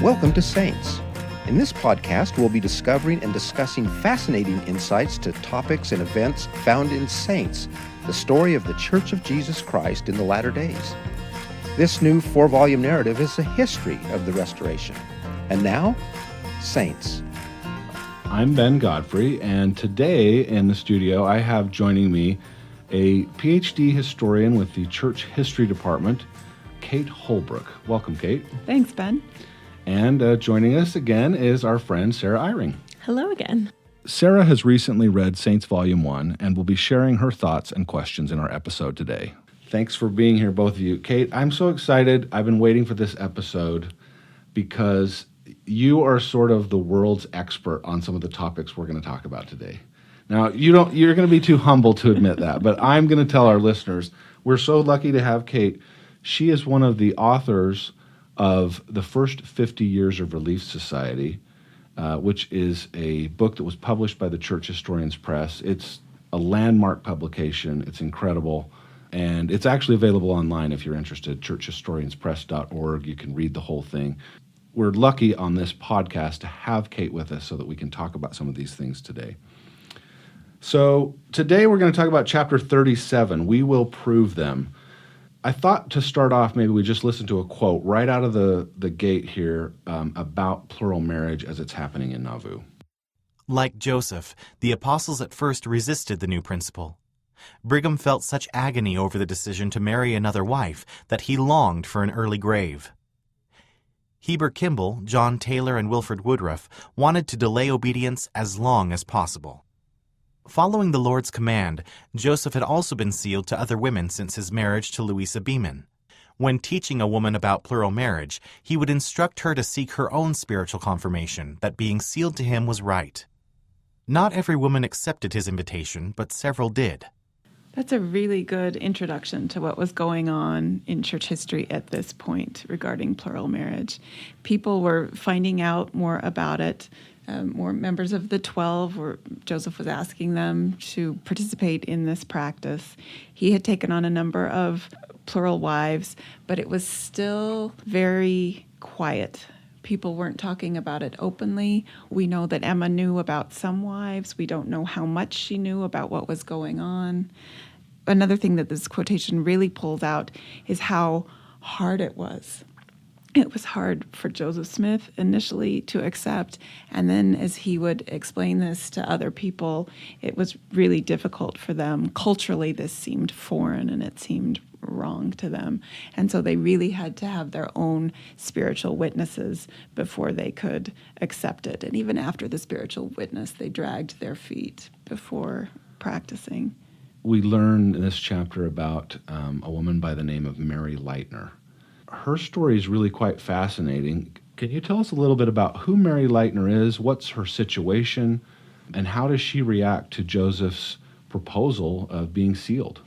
Welcome to Saints. In this podcast, we'll be discovering and discussing fascinating insights to topics and events found in Saints, the story of the Church of Jesus Christ in the latter days. This new 4-volume narrative is a history of the Restoration. And now, Saints. I'm Ben Godfrey, and today in the studio I have joining me a PhD historian with the Church History Department, Kate Holbrook. Welcome, Kate. Thanks, Ben. And joining us again is our friend Sarah Eyring. Hello again. Sarah has recently read Saints Volume 1 and will be sharing her thoughts and questions in our episode today. Thanks for being here, both of you. Kate, I'm so excited. I've been waiting for this episode because you are sort of the world's expert on some of the topics we're going to talk about today. Now, you're going to be too humble to admit that, but I'm going to tell our listeners, we're so lucky to have Kate. She is one of the authors of The First 50 Years of Relief Society, which is a book that was published by the Church Historians Press. It's a landmark publication. It's incredible. And it's actually available online if you're interested, churchhistorianspress.org. You can read the whole thing. We're lucky on this podcast to have Kate with us so that we can talk about some of these things today. So today we're going to talk about chapter 37, We Will Prove Them. I thought to start off, maybe we just listen to a quote right out of the gate here about plural marriage as it's happening in Nauvoo. Like Joseph, the apostles at first resisted the new principle. Brigham felt such agony over the decision to marry another wife that he longed for an early grave. Heber Kimball, John Taylor, and Wilford Woodruff wanted to delay obedience as long as possible. Following the Lord's command, Joseph had also been sealed to other women since his marriage to Louisa Beaman. When teaching a woman about plural marriage, he would instruct her to seek her own spiritual confirmation that being sealed to him was right. Not every woman accepted his invitation, but several did. That's a really good introduction to what was going on in church history at this point regarding plural marriage. People were finding out more about it. More members of the 12, Joseph was asking them to participate in this practice. He had taken on a number of plural wives, but it was still very quiet. People weren't talking about it openly. We know that Emma knew about some wives. We don't know how much she knew about what was going on. Another thing that this quotation really pulls out is how hard it was. It was hard for Joseph Smith initially to accept, and then as he would explain this to other people, it was really difficult for them. Culturally, this seemed foreign and it seemed wrong to them. And so they really had to have their own spiritual witnesses before they could accept it. And even after the spiritual witness, they dragged their feet before practicing. We learn in this chapter about a woman by the name of Mary Lightner. Her story is really quite fascinating. Can you tell us a little bit about who Mary Lightner is, what's her situation, and how does she react to Joseph's proposal of being sealed?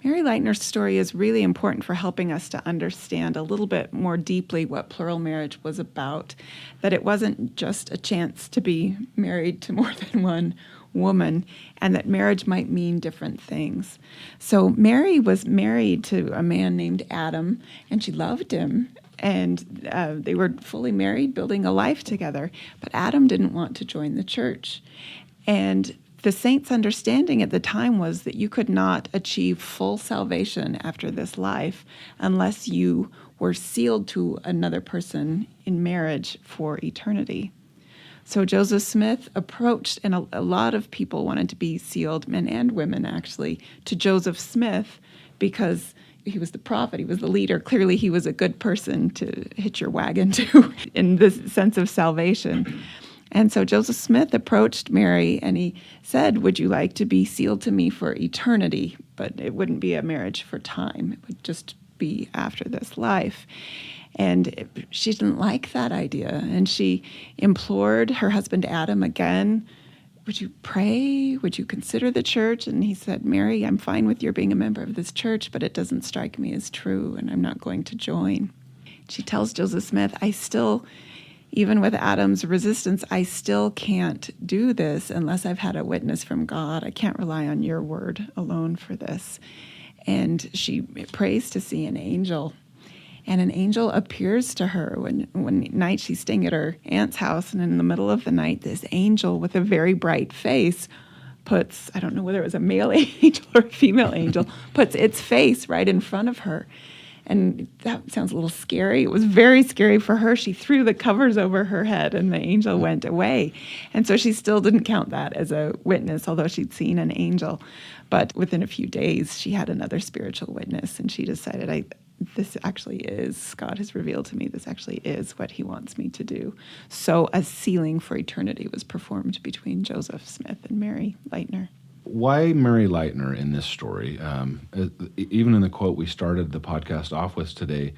Mary Lightner's story is really important for helping us to understand a little bit more deeply what plural marriage was about, that it wasn't just a chance to be married to more than one woman, and that marriage might mean different things. So Mary was married to a man named Adam, and she loved him, and they were fully married, building a life together. But Adam didn't want to join the church. And the saints' understanding at the time was that you could not achieve full salvation after this life unless you were sealed to another person in marriage for eternity. So Joseph Smith approached, and a lot of people wanted to be sealed, men and women actually, to Joseph Smith because he was the prophet, he was the leader. Clearly he was a good person to hitch your wagon to in this sense of salvation. And so Joseph Smith approached Mary and he said, "Would you like to be sealed to me for eternity?" But it wouldn't be a marriage for time. It would just be after this life. And she didn't like that idea. And she implored her husband Adam again, "Would you pray? Would you consider the church?" And he said, "Mary, I'm fine with your being a member of this church, but it doesn't strike me as true, and I'm not going to join." She tells Joseph Smith, even with Adam's resistance, I still can't do this unless I've had a witness from God. I can't rely on your word alone for this. And she prays to see an angel. And an angel appears to her one night she's staying at her aunt's house, and in the middle of the night, this angel with a very bright face puts, I don't know whether it was a male angel or a female angel, puts its face right in front of her. And that sounds a little scary. It was very scary for her. She threw the covers over her head and the angel went away. And so she still didn't count that as a witness, although she'd seen an angel. But within a few days, she had another spiritual witness, and she decided, this actually is, God has revealed to me, this actually is what he wants me to do. So a sealing for eternity was performed between Joseph Smith and Mary Leitner. Why Mary Leitner in this story? Even in the quote we started the podcast off with today,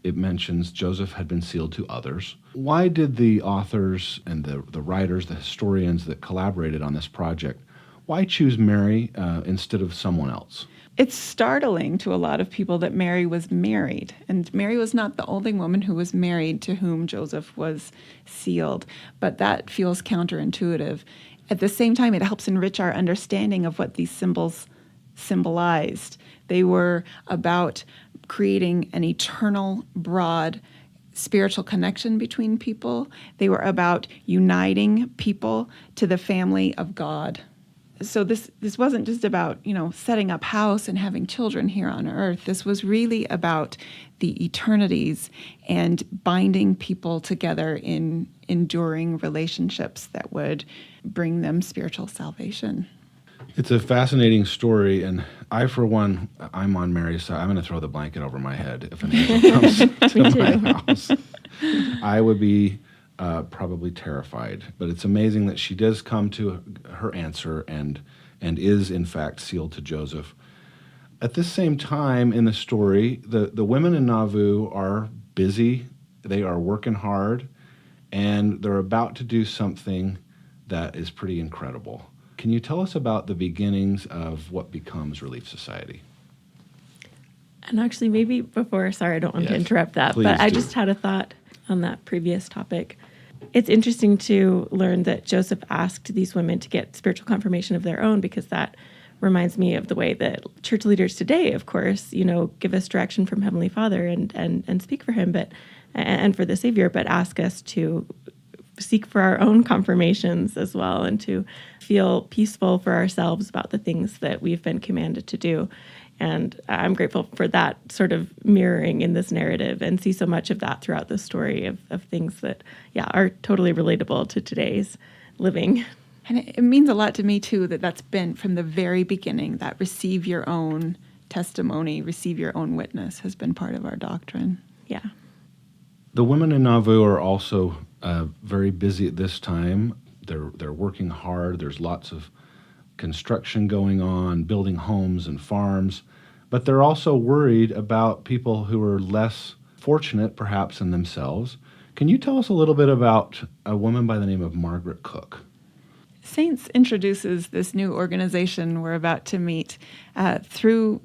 it mentions Joseph had been sealed to others. Why did the authors and the writers, the historians that collaborated on this project, why choose Mary instead of someone else? It's startling to a lot of people that Mary was married, and Mary was not the only woman who was married to whom Joseph was sealed, but that feels counterintuitive. At the same time, it helps enrich our understanding of what these symbols symbolized. They were about creating an eternal, broad, spiritual connection between people. They were about uniting people to the family of God. So this wasn't just about, setting up house and having children here on earth. This was really about the eternities and binding people together in enduring relationships that would bring them spiritual salvation. It's a fascinating story, and I, for one, I'm on Mary's side. I'm going to throw the blanket over my head if an angel comes to my house. I would be probably terrified, but it's amazing that she does come to her answer and is in fact sealed to Joseph. At this same time in the story, the women in Nauvoo are busy, they are working hard, and they're about to do something that is pretty incredible. Can you tell us about the beginnings of what becomes Relief Society? And actually, maybe before, sorry, I don't want to Yes, interrupt that, please but I do. just had a thought on that previous topic. It's interesting to learn that Joseph asked these women to get spiritual confirmation of their own, because that reminds me of the way that church leaders today, of course, give us direction from Heavenly Father and speak for him, and for the Savior, but ask us to seek for our own confirmations as well, and to feel peaceful for ourselves about the things that we've been commanded to do. And I'm grateful for that sort of mirroring in this narrative, and see so much of that throughout the story of things that, are totally relatable to today's living. And it means a lot to me, too, that's been from the very beginning, that receive your own testimony, receive your own witness has been part of our doctrine. Yeah. The women in Nauvoo are also very busy at this time. They're working hard. There's lots of construction going on, building homes and farms, but they're also worried about people who are less fortunate, perhaps, than themselves. Can you tell us a little bit about a woman by the name of Margaret Cook? Saints introduces this new organization we're about to meet through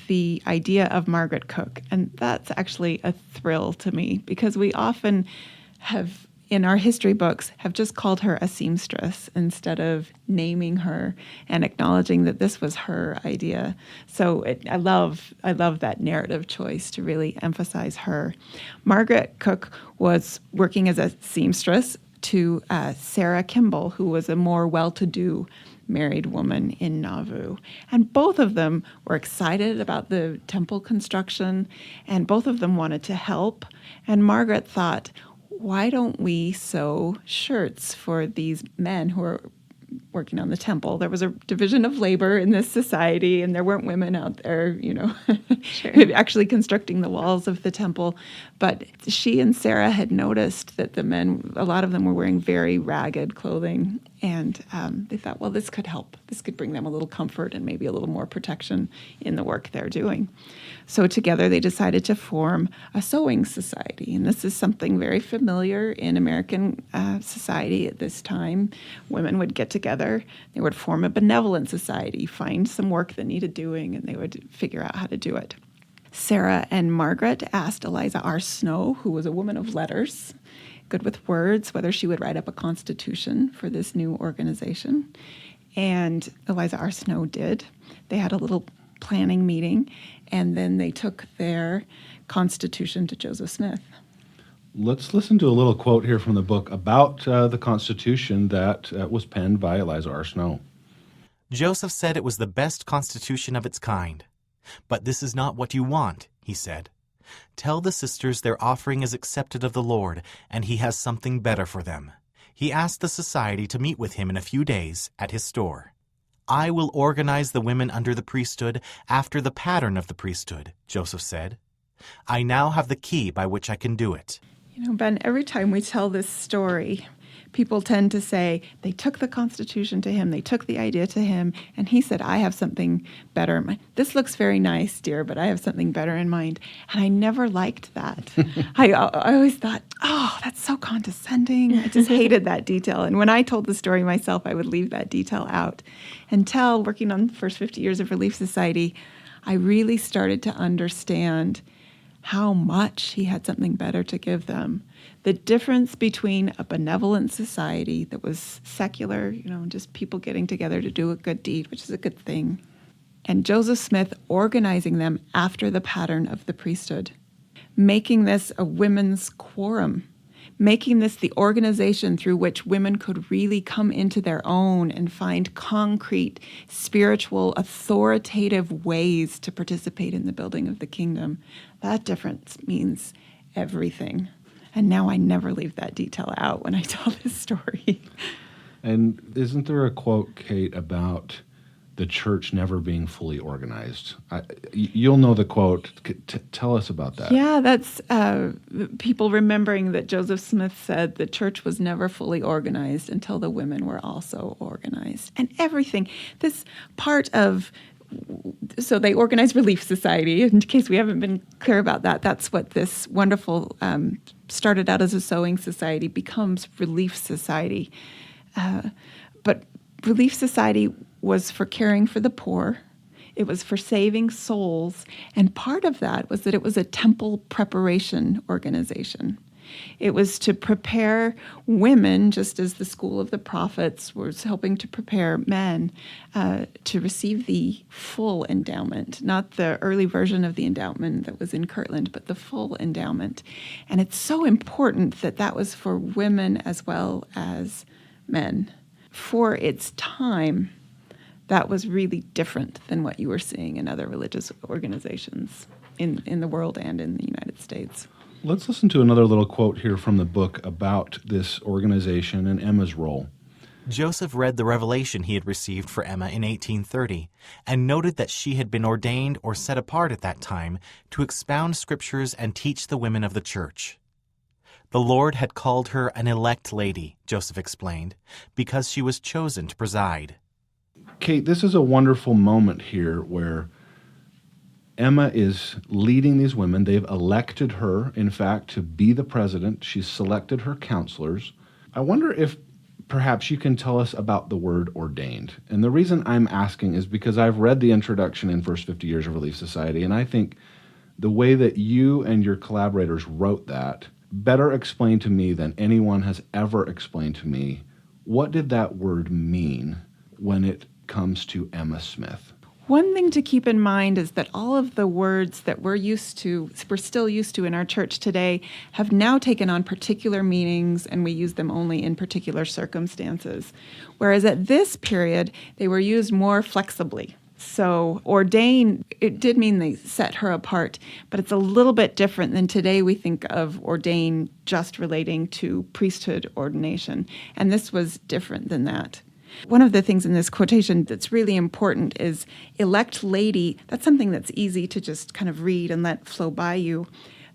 the idea of Margaret Cook. And that's actually a thrill to me, because we often have, in our history books, have just called her a seamstress instead of naming her and acknowledging that this was her idea. So I love that narrative choice to really emphasize her. Margaret Cook was working as a seamstress to Sarah Kimball, who was a more well-to-do married woman in Nauvoo. And both of them were excited about the temple construction, and both of them wanted to help. And Margaret thought, why don't we sew shirts for these men who are working on the temple? There was a division of labor in this society, and there weren't women out there, Sure. actually constructing the walls of the temple. But she and Sarah had noticed that the men, a lot of them were wearing very ragged clothing, and they thought, well, this could help. This could bring them a little comfort and maybe a little more protection in the work they're doing. So together they decided to form a sewing society, and this is something very familiar in American society at this time. Women would get together, they would form a benevolent society, find some work that needed doing, and they would figure out how to do it. Sarah and Margaret asked Eliza R. Snow, who was a woman of letters, good with words, whether she would write up a constitution for this new organization. And Eliza R. Snow did. They had a little planning meeting, and then they took their constitution to Joseph Smith. Let's listen to a little quote here from the book about the Constitution that was penned by Eliza R. Snow. Joseph said it was the best constitution of its kind. But this is not what you want, he said. Tell the sisters their offering is accepted of the Lord, and he has something better for them. He asked the society to meet with him in a few days at his store. I will organize the women under the priesthood after the pattern of the priesthood, Joseph said. I now have the key by which I can do it. You know, Ben, every time we tell this story, people tend to say they took the Constitution to him, they took the idea to him, and he said, I have something better in mind. This looks very nice, dear, but I have something better in mind. And I never liked that. I always thought, oh, that's so condescending. I just hated that detail. And when I told the story myself, I would leave that detail out. Until working on the first 50 years of Relief Society, I really started to understand how much he had something better to give them. The difference between a benevolent society that was secular, just people getting together to do a good deed, which is a good thing, and Joseph Smith organizing them after the pattern of the priesthood, making this a women's quorum, making this the organization through which women could really come into their own and find concrete, spiritual, authoritative ways to participate in the building of the kingdom. That difference means everything. And now I never leave that detail out when I tell this story. And isn't there a quote, Kate, about the church never being fully organized? You'll know the quote. Tell us about that. Yeah, that's people remembering that Joseph Smith said the church was never fully organized until the women were also organized. And everything, this part of, so they organized Relief Society. In case we haven't been clear about that, that's what this wonderful, started out as a sewing society, becomes Relief Society. But Relief Society was for caring for the poor. It was for saving souls. And part of that was that it was a temple preparation organization. It was to prepare women, just as the School of the Prophets was helping to prepare men to receive the full endowment, not the early version of the endowment that was in Kirtland, but the full endowment. And it's so important that that was for women as well as men. For its time, that was really different than what you were seeing in other religious organizations in the world and in the United States. Let's listen to another little quote here from the book about this organization and Emma's role. Joseph read the revelation he had received for Emma in 1830 and noted that she had been ordained or set apart at that time to expound scriptures and teach the women of the church. The Lord had called her an elect lady, Joseph explained, because she was chosen to preside. Kate, this is a wonderful moment here where Emma is leading these women. They've elected her, in fact, to be the president. She's selected her counselors. I wonder if perhaps you can tell us about the word ordained. And the reason I'm asking is because I've read the introduction in First 50 Years of Relief Society, and I think the way that you and your collaborators wrote that better explained to me than anyone has ever explained to me. What did that word mean when it comes to Emma Smith? One thing to keep in mind is that all of the words that we're still used to in our church today, have now taken on particular meanings, and we use them only in particular circumstances. Whereas at this period, they were used more flexibly. So ordain, it did mean they set her apart, but it's a little bit different than today we think of ordain just relating to priesthood ordination. And this was different than that. One of the things in this quotation that's really important is elect lady. That's something that's easy to just kind of read and let flow by you.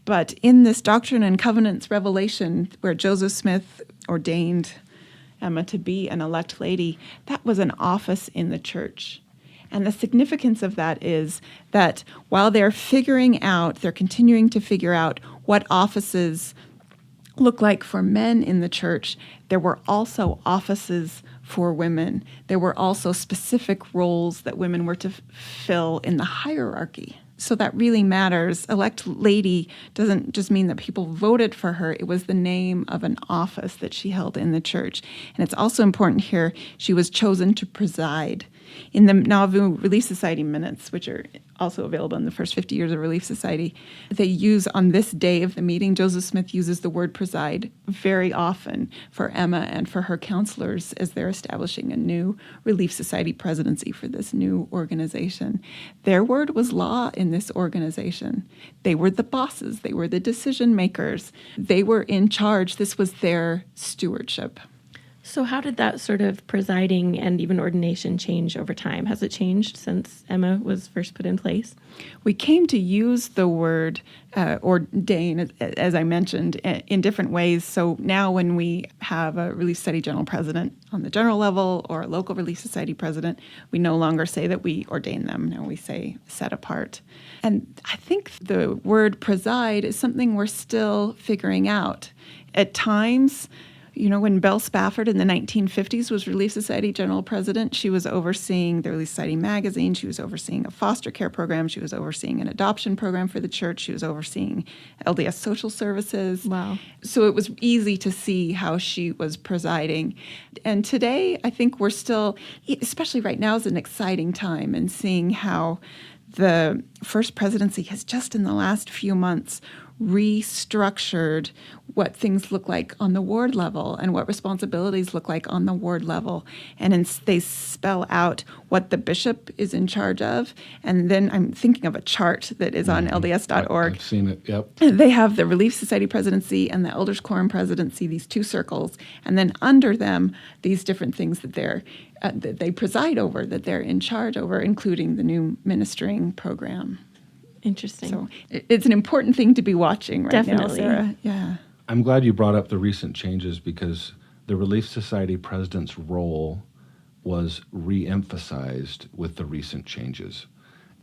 But in this Doctrine and Covenants revelation, where Joseph Smith ordained Emma to be an elect lady, that was an office in the church. And the significance of that is that while they're continuing to figure out what offices look like for men in the church, there were also offices for women. There were also specific roles that women were to fill in the hierarchy. So that really matters. Elect lady doesn't just mean that people voted for her. It was the name of an office that she held in the church. And it's also important here, she was chosen to preside. In the Nauvoo Relief Society minutes, which are also available in the First 50 Years of Relief Society. They use on this day of the meeting, Joseph Smith uses the word preside very often for Emma and for her counselors as they're establishing a new Relief Society presidency for this new organization. Their word was law in this organization. They were the bosses. They were the decision makers. They were in charge. This was their stewardship. So how did that sort of presiding and even ordination change over time? Has it changed since Emma was first put in place? We came to use the word ordain, as I mentioned, in different ways. So now when we have a Relief Society general president on the general level or a local Relief Society president, we no longer say that we ordain them. Now we say set apart. And I think the word preside is something we're still figuring out. At times, when Belle Spafford in the 1950s was Relief Society general president, she was overseeing the Relief Society magazine. She was overseeing a foster care program. She was overseeing an adoption program for the church. She was overseeing LDS social services. Wow. So it was easy to see how she was presiding. And today, I think we're still, especially right now, is an exciting time in seeing how the first presidency has just in the last few months restructured what things look like on the ward level and what responsibilities look like on the ward level. And they spell out what the bishop is in charge of. And then I'm thinking of a chart that is on LDS.org. I've seen it, yep. They have the Relief Society presidency and the Elders Quorum presidency, these two circles. And then under them, these different things that that they preside over, that they're in charge over, including the new ministering program. Interesting. So it's an important thing to be watching right Definitely. now, Sarah. Yeah. I'm glad you brought up the recent changes because the Relief Society president's role was re-emphasized with the recent changes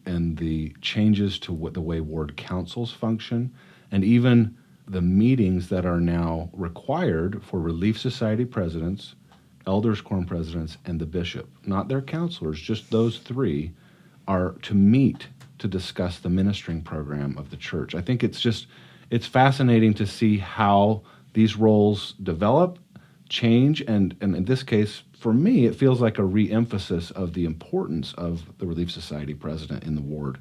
and the changes to the way ward councils function and even the meetings that are now required for Relief Society presidents, Elders Quorum presidents, and the bishop. Not their counselors, just those three are to meet to discuss the ministering program of the church. I think it's fascinating to see how these roles develop, change, and in this case, for me, it feels like a re-emphasis of the importance of the Relief Society president in the ward.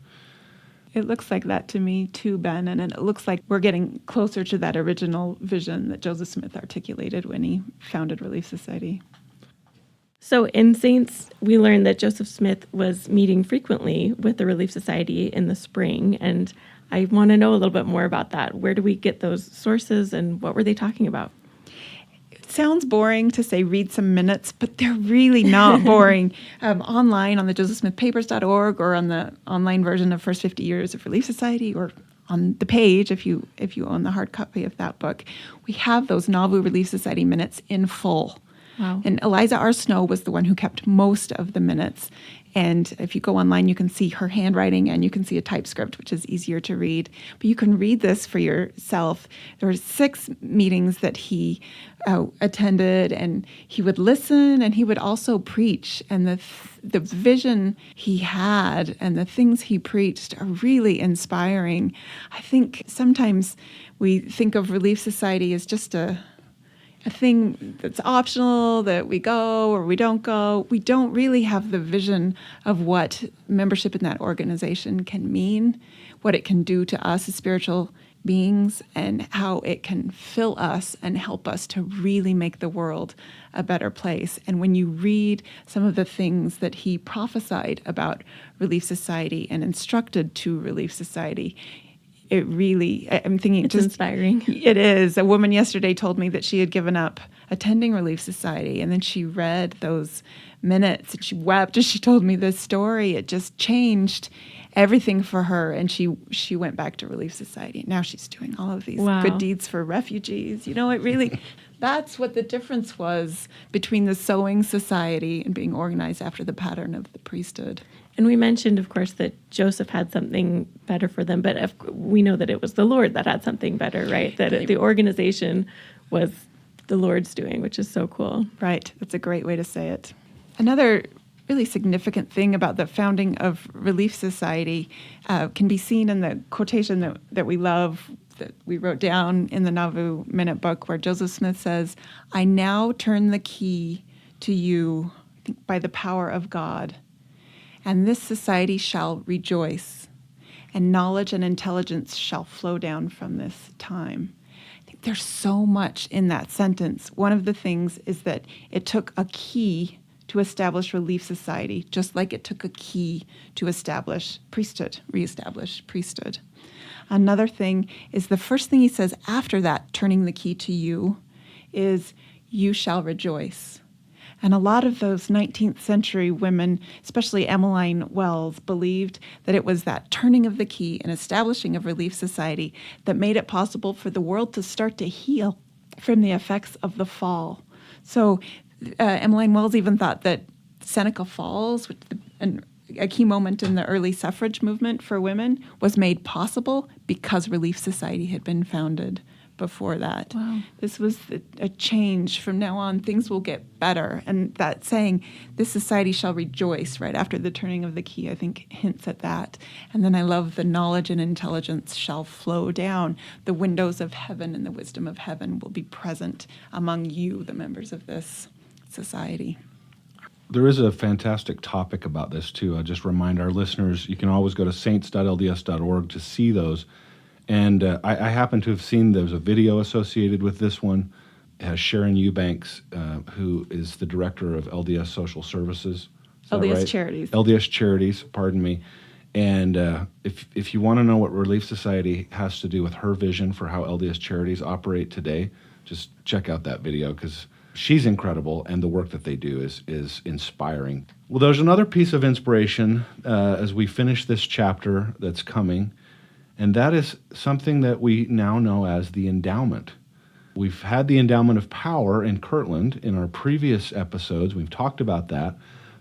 It looks like that to me too, Ben, and it looks like we're getting closer to that original vision that Joseph Smith articulated when he founded Relief Society. So in Saints, we learned that Joseph Smith was meeting frequently with the Relief Society in the spring, and I want to know a little bit more about that. Where do we get those sources, and what were they talking about? It sounds boring to say read some minutes, but they're really not boring. Online on the josephsmithpapers.org or on the online version of First 50 Years of Relief Society or on the page, if you own the hard copy of that book, we have those Nauvoo Relief Society minutes in full. Wow. And Eliza R. Snow was the one who kept most of the minutes. And if you go online, you can see her handwriting and you can see a typescript, which is easier to read. But you can read this for yourself. There were 6 meetings that he attended, and he would listen and he would also preach. And the vision he had and the things he preached are really inspiring. I think sometimes we think of Relief Society as just a thing that's optional, that we go or we don't go. We don't really have the vision of what membership in that organization can mean, what it can do to us as spiritual beings, and how it can fill us and help us to really make the world a better place. And when you read some of the things that he prophesied about Relief Society and instructed to Relief Society, it really, I'm thinking It's inspiring. It is. A woman yesterday told me that she had given up attending Relief Society, and then she read those minutes and she wept as she told me this story. It just changed everything for her, and she went back to Relief Society. Now she's doing all of these Wow. good deeds for refugees. It really, that's what the difference was between the Sewing Society and being organized after the pattern of the priesthood. And we mentioned, of course, that Joseph had something better for them, but we know that it was the Lord that had something better, right? That the organization was the Lord's doing, which is so cool. Right. That's a great way to say it. Another really significant thing about the founding of Relief Society can be seen in the quotation that we love, that we wrote down in the Nauvoo Minute Book, where Joseph Smith says, "I now turn the key to you by the power of God, and this society shall rejoice and knowledge and intelligence shall flow down from this time. I think there's so much in that sentence. One of the things is that it took a key to establish Relief Society, just like it took a key to establish priesthood, reestablish priesthood. Another thing is the first thing he says after that, turning the key to you, is you shall rejoice. And a lot of those 19th century women, especially Emmeline Wells, believed that it was that turning of the key and establishing of Relief Society that made it possible for the world to start to heal from the effects of the fall. So Emmeline Wells even thought that Seneca Falls, a key moment in the early suffrage movement for women, was made possible because Relief Society had been founded before that. Wow. This was a change. From now on, things will get better. And that saying, this society shall rejoice, right after the turning of the key, I think hints at that. And then I love the knowledge and intelligence shall flow down. The windows of heaven and the wisdom of heaven will be present among you, the members of this society. There is a fantastic topic about this, too. I'll just remind our listeners, you can always go to saints.lds.org to see those. And I happen to have seen there's a video associated with this one. It has Sharon Eubanks, who is the director of LDS Social Services. LDS Charities. LDS Charities, pardon me. And if you want to know what Relief Society has to do with her vision for how LDS Charities operate today, just check out that video, because she's incredible, and the work that they do is inspiring. Well, there's another piece of inspiration as we finish this chapter that's coming, and that is something that we now know as the endowment. We've had the endowment of power in Kirtland in our previous episodes. We've talked about that.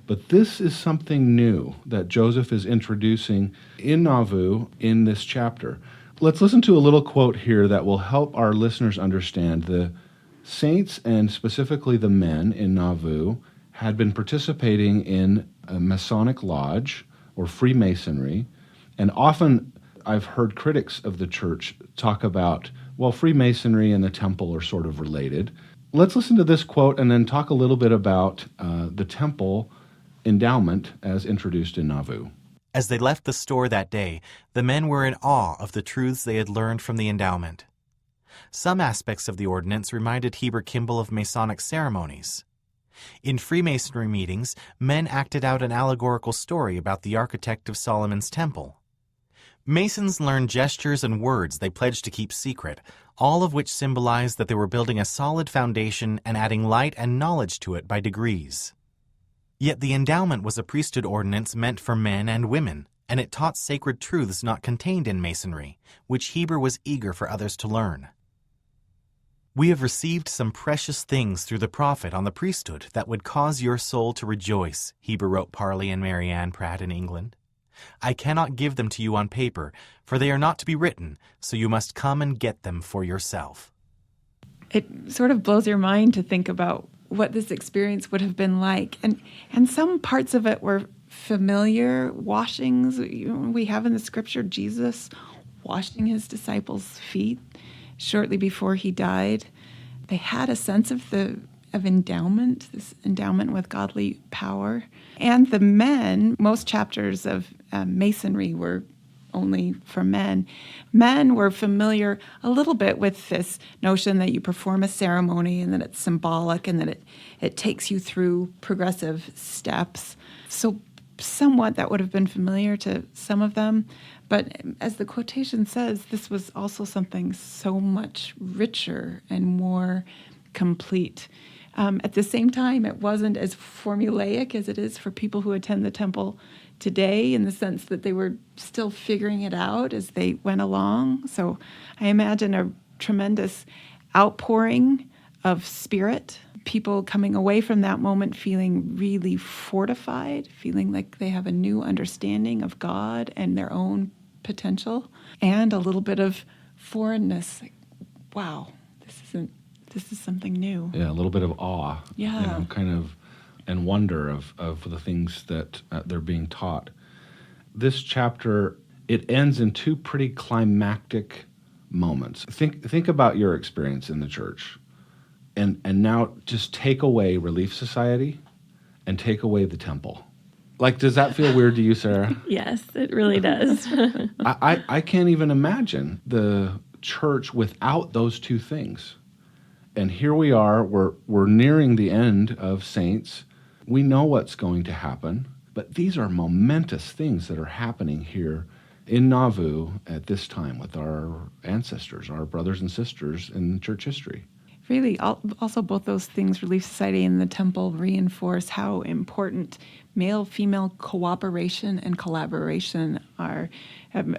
But this is something new that Joseph is introducing in Nauvoo in this chapter. Let's listen to a little quote here that will help our listeners understand. The saints, and specifically the men in Nauvoo, had been participating in a Masonic lodge or Freemasonry, and often I've heard critics of the church talk about, well, Freemasonry and the temple are sort of related. Let's listen to this quote and then talk a little bit about the temple endowment as introduced in Nauvoo. As they left the store that day, the men were in awe of the truths they had learned from the endowment. Some aspects of the ordinance reminded Heber Kimball of Masonic ceremonies. In Freemasonry meetings, men acted out an allegorical story about the architect of Solomon's temple. Masons learned gestures and words they pledged to keep secret, all of which symbolized that they were building a solid foundation and adding light and knowledge to it by degrees. Yet the endowment was a priesthood ordinance meant for men and women, and it taught sacred truths not contained in Masonry, which Heber was eager for others to learn. We have received some precious things through the prophet on the priesthood that would cause your soul to rejoice, Heber wrote Parley and Mary Ann Pratt in England. I cannot give them to you on paper, for they are not to be written, so you must come and get them for yourself. It sort of blows your mind to think about what this experience would have been like. And some parts of it were familiar washings. We have in the scripture Jesus washing his disciples' feet shortly before he died. They had a sense of endowment, this endowment with godly power. And the men, most chapters of Masonry were only for men. Men were familiar a little bit with this notion that you perform a ceremony and that it's symbolic and that it takes you through progressive steps. So somewhat that would have been familiar to some of them. But as the quotation says, this was also something so much richer and more complete. At the same time, it wasn't as formulaic as it is for people who attend the temple today, in the sense that they were still figuring it out as they went along. So I imagine a tremendous outpouring of spirit, people coming away from that moment feeling really fortified, feeling like they have a new understanding of God and their own potential, and a little bit of foreignness. Like, wow, this is something new. Yeah, a little bit of awe. Yeah. Kind of, and wonder of the things that they're being taught. This chapter, it ends in two pretty climactic moments. Think about your experience in the church, and now just take away Relief Society and take away the temple. Like, does that feel weird to you, Sarah? Yes, it really does. I can't even imagine the church without those two things. And here we are, we're nearing the end of Saints. We know what's going to happen, but these are momentous things that are happening here in Nauvoo at this time with our ancestors, our brothers and sisters in church history. Really, also both those things, Relief Society and the Temple, reinforce how important male-female cooperation and collaboration are.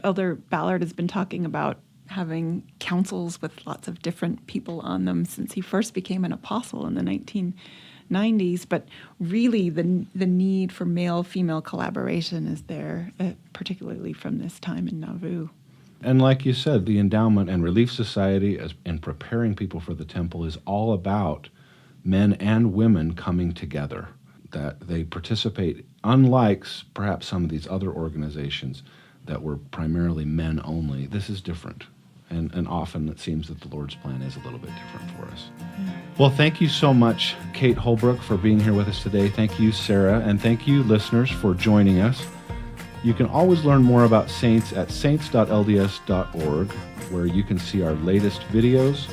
Elder Ballard has been talking about having councils with lots of different people on them since he first became an apostle in the 1990s. But really, the need for male-female collaboration is there, particularly from this time in Nauvoo. And like you said, the Endowment and Relief Society, in preparing people for the temple, is all about men and women coming together, that they participate, unlike perhaps some of these other organizations that were primarily men only. This is different. And often it seems that the Lord's plan is a little bit different for us. Well, thank you so much, Kate Holbrook, for being here with us today. Thank you, Sarah, and thank you, listeners, for joining us. You can always learn more about Saints at saints.lds.org, where you can see our latest videos,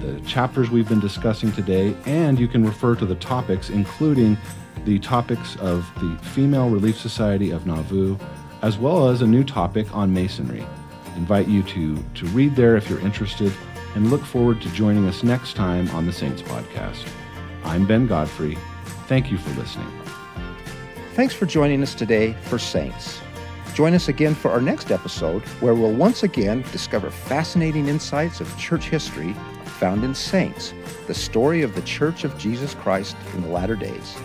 the chapters we've been discussing today, and you can refer to the topics, including the topics of the Female Relief Society of Nauvoo, as well as a new topic on Masonry. I invite you to read there if you're interested, and look forward to joining us next time on the Saints Podcast. I'm Ben Godfrey. Thank you for listening. Thanks for joining us today for Saints. Join us again for our next episode, where we'll once again discover fascinating insights of church history found in Saints, the story of the Church of Jesus Christ in the latter days.